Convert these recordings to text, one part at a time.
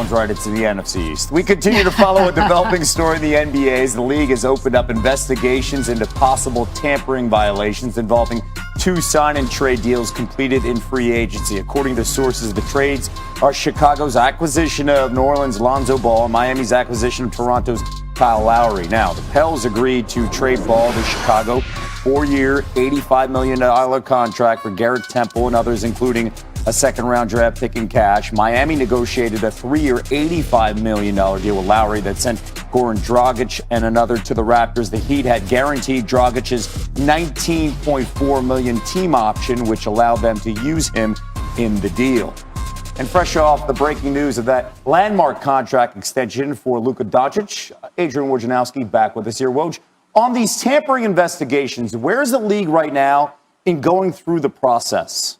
Right, it's in the NFC East. We continue to follow a developing story in the NBA as the league has opened up investigations into possible tampering violations involving 2 sign-and-trade deals completed in free agency. According to sources, the trades are Chicago's acquisition of New Orleans' Lonzo Ball and Miami's acquisition of Toronto's Kyle Lowry. Now, the Pels agreed to trade Ball to Chicago, 4-year, $85 million contract for Garrett Temple and others, including a second-round draft pick in cash. Miami negotiated a 3-year, $85 million deal with Lowry that sent Goran Dragic and another to the Raptors. The Heat had guaranteed Dragic's $19.4 million team option, which allowed them to use him in the deal. And fresh off the breaking news of that landmark contract extension for Luka Doncic, Adrian Wojnarowski back with us here. Woj, on these tampering investigations, where's the league right now in going through the process?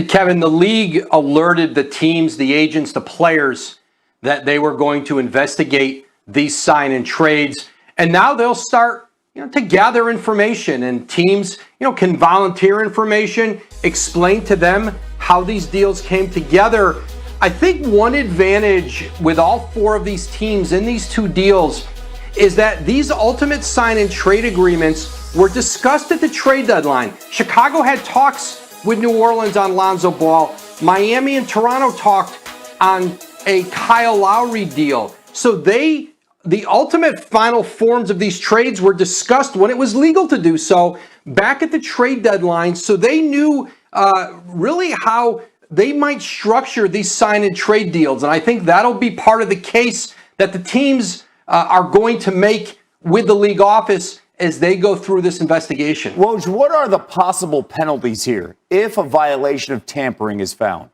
Kevin, the league alerted the teams, the agents, the players that they were going to investigate these sign and trades. And now they'll start to gather information, and teams can volunteer information, explain to them how these deals came together. I think one advantage with all 4 of these teams in these 2 deals is that these ultimate sign and trade agreements were discussed at the trade deadline. Chicago had talks with New Orleans on Lonzo Ball. Miami and Toronto talked on a Kyle Lowry deal. So the ultimate final forms of these trades were discussed when it was legal to do so back at the trade deadline. So they knew really how they might structure these sign and trade deals. And I think that'll be part of the case that the teams are going to make with the league office as they go through this investigation. Woj, what are the possible penalties here if a violation of tampering is found?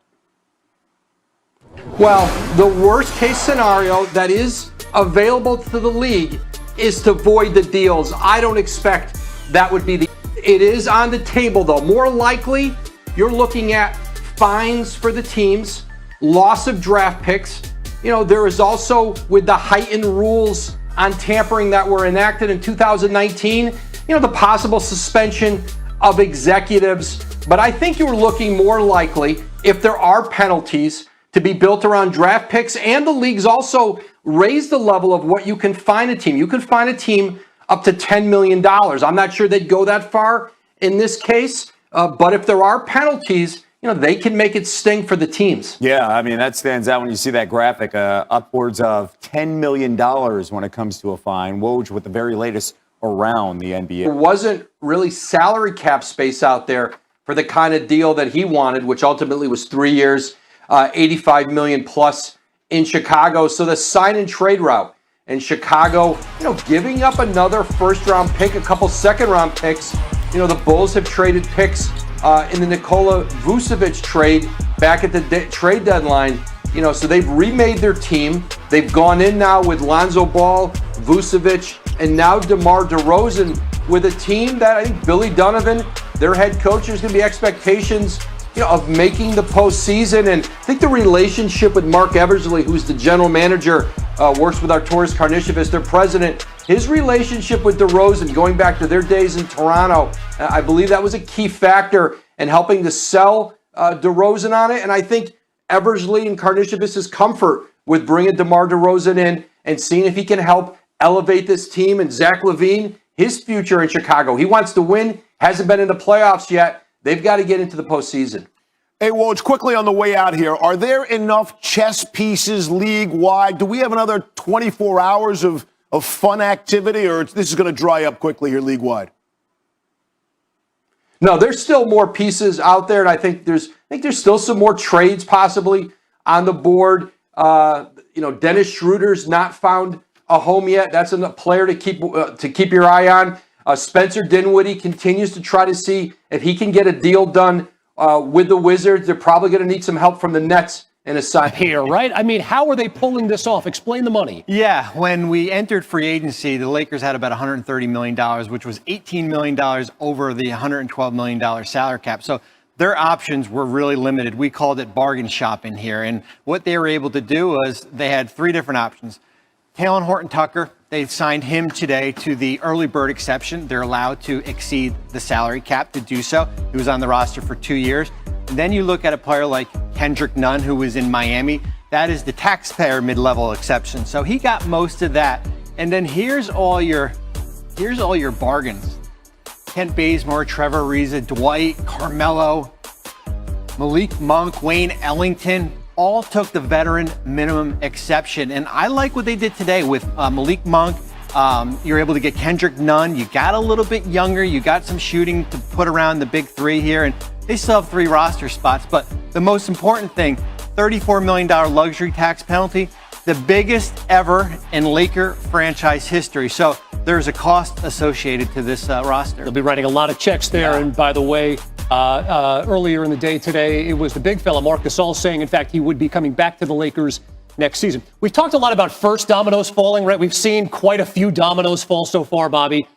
Well, the worst case scenario that is available to the league is to void the deals. I don't expect that would be it is on the table though. More likely, you're looking at fines for the teams, loss of draft picks. There is also, with the heightened rules on tampering that were enacted in 2019, the possible suspension of executives. But I think you're looking more likely, if there are penalties, to be built around draft picks, and the leagues also raise the level of what you can fine a team. You can fine a team up to $10 million. I'm not sure they'd go that far in this case, but if there are penalties, they can make it sting for the teams. Yeah, I mean, that stands out when you see that graphic, upwards of $10 million when it comes to a fine. Woj with the very latest around the NBA. There wasn't really salary cap space out there for the kind of deal that he wanted, which ultimately was 3 years, $85 million plus in Chicago. So the sign and trade route in Chicago, giving up another first round pick, a couple second round picks. The Bulls have traded picks in the Nikola Vucevic trade back at the trade deadline. So they've remade their team. They've gone in now with Lonzo Ball, Vucevic, and now DeMar DeRozan with a team that I think Billy Donovan, their head coach, there's going to be expectations of making the postseason. And I think the relationship with Mark Eversley, who's the general manager, works with Arturas Karnisovas, their president. His relationship with DeRozan, going back to their days in Toronto, I believe that was a key factor in helping to sell DeRozan on it. And I think Eversley and Karnisovas' comfort with bringing DeMar DeRozan in and seeing if he can help elevate this team, and Zach LaVine, his future in Chicago. He wants to win, hasn't been in the playoffs yet. They've got to get into the postseason. Hey, Woj, quickly on the way out here, are there enough chess pieces league-wide? Do we have another 24 hours of fun activity, or this is going to dry up quickly here league-wide? No, there's still more pieces out there, and I think there's still some more trades possibly on the board. Dennis Schroeder's not found a home yet. That's a player to keep your eye on. Spencer Dinwiddie continues to try to see if he can get a deal done with the Wizards. They're probably going to need some help from the Nets in a sign here, right? I mean, how are they pulling this off? Explain the money. Yeah, when we entered free agency, the Lakers had about $130 million, which was $18 million over the $112 million salary cap. So their options were really limited. We called it bargain shopping here. And what they were able to do was they had 3 different options. Talen Horton-Tucker, they signed him today to the early bird exception. They're allowed to exceed the salary cap to do so. He was on the roster for 2 years. And then you look at a player like Kendrick Nunn, who was in Miami. That is the taxpayer mid-level exception. So he got most of that. And then here's all your bargains. Kent Bazemore, Trevor Ariza, Dwight, Carmelo, Malik Monk, Wayne Ellington, all took the veteran minimum exception. And I like what they did today with Malik Monk. You're able to get Kendrick Nunn. You got a little bit younger. You got some shooting to put around the big three here. And they still have 3 roster spots. But the most important thing, $34 million luxury tax penalty, the biggest ever in Laker franchise history. So there's a cost associated to this roster. They'll be writing a lot of checks there. Yeah. And by the way, earlier in the day today, it was the big fella, Marc Gasol, saying, in fact, he would be coming back to the Lakers next season. We've talked a lot about first dominoes falling, right? We've seen quite a few dominoes fall so far, Bobby.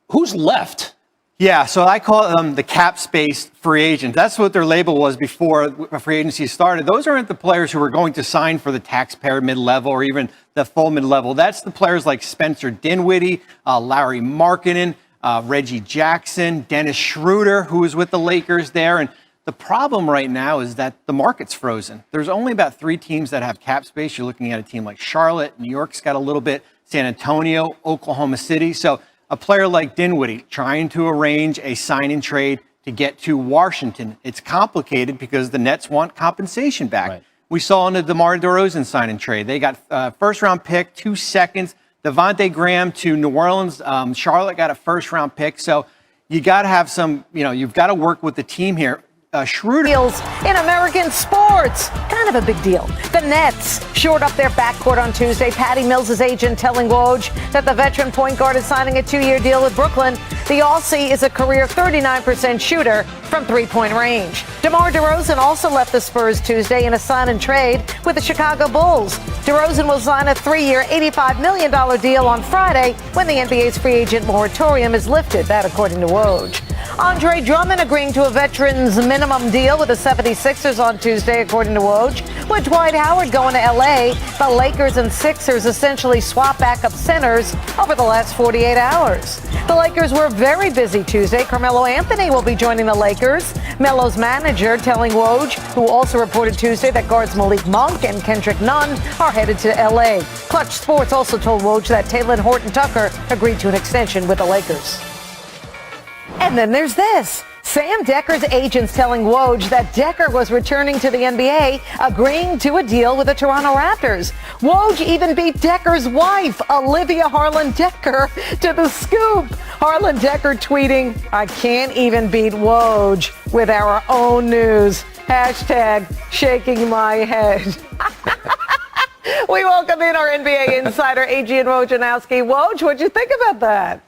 Who's left? Yeah, so I call them the cap space free agents. That's what their label was before free agency started. Those aren't the players who are going to sign for the taxpayer mid-level or even the full mid-level. That's the players like Spencer Dinwiddie, Lowry Markkinen, Reggie Jackson, Dennis Schroeder, who was with the Lakers there. And the problem right now is that the market's frozen. There's only about 3 teams that have cap space. You're looking at a team like Charlotte, New York's got a little bit, San Antonio, Oklahoma City. So a player like Dinwiddie trying to arrange a sign and trade to get to Washington. It's complicated because the Nets want compensation back. Right. We saw in the DeMar DeRozan sign and trade. They got first round pick, 2 seconds. Devontae Graham to New Orleans. Charlotte got a first round pick. So you got to have some, you've got to work with the team here. Schroeder. Deals in American sports. Kind of a big deal. The Nets shored up their backcourt on Tuesday. Patty Mills' agent telling Woj that the veteran point guard is signing a 2-year deal with Brooklyn. The Aussie is a career 39% shooter from three-point range. DeMar DeRozan also left the Spurs Tuesday in a sign and trade with the Chicago Bulls. DeRozan will sign a 3-year, $85 million deal on Friday when the NBA's free agent moratorium is lifted. That according to Woj. Andre Drummond agreeing to a veteran's minimum deal with the 76ers on Tuesday, according to Woj. With Dwight Howard going to L.A., the Lakers and Sixers essentially swap backup centers over the last 48 hours. The Lakers were very busy Tuesday. Carmelo Anthony will be joining the Lakers. Melo's manager telling Woj, who also reported Tuesday that guards Malik Monk and Kendrick Nunn are headed to L.A. Clutch Sports also told Woj that Talen Horton-Tucker agreed to an extension with the Lakers. And then there's this. Sam Decker's agents telling Woj that Decker was returning to the NBA, agreeing to a deal with the Toronto Raptors. Woj even beat Decker's wife, Olivia Harlan Decker, to the scoop. Harlan Decker tweeting, "I can't even beat Woj with our own news. Hashtag shaking my head." We welcome in our NBA insider, Adrian Wojnarowski. Woj, what'd you think about that?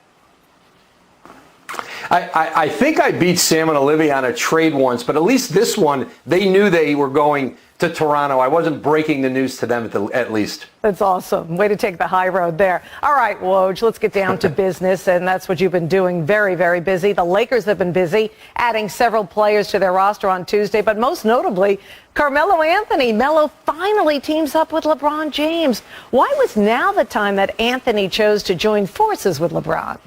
I think I beat Sam and Olivia on a trade once, but at least this one, they knew they were going to Toronto. I wasn't breaking the news to them at least. That's awesome. Way to take the high road there. All right, Woj, let's get down to business, and that's what you've been doing. Very, very busy. The Lakers have been busy, adding several players to their roster on Tuesday, but most notably, Carmelo Anthony. Melo finally teams up with LeBron James. Why was now the time that Anthony chose to join forces with LeBron?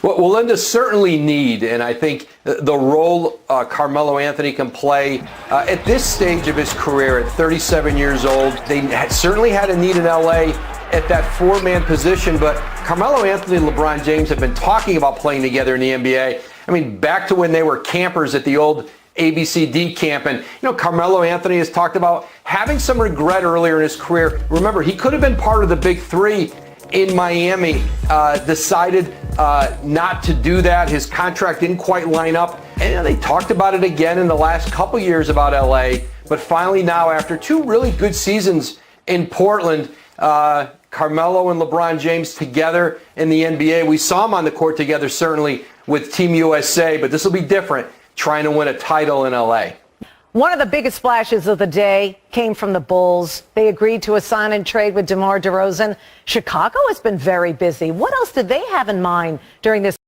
Well, Linda, certainly need, and I think the role Carmelo Anthony can play at this stage of his career at 37 years old, they certainly had a need in L.A. at that 4-man position, but Carmelo Anthony and LeBron James have been talking about playing together in the NBA. I mean, back to when they were campers at the old ABCD camp, and Carmelo Anthony has talked about having some regret earlier in his career. Remember, he could have been part of the big three in Miami, decided not to do that. His contract didn't quite line up. And they talked about it again in the last couple years about LA. But finally now, after 2 really good seasons in Portland, Carmelo and LeBron James together in the NBA. We saw them on the court together, certainly with Team USA, but this will be different, trying to win a title in LA. One of the biggest splashes of the day came from the Bulls. They agreed to a sign and trade with DeMar DeRozan. Chicago has been very busy. What else did they have in mind during this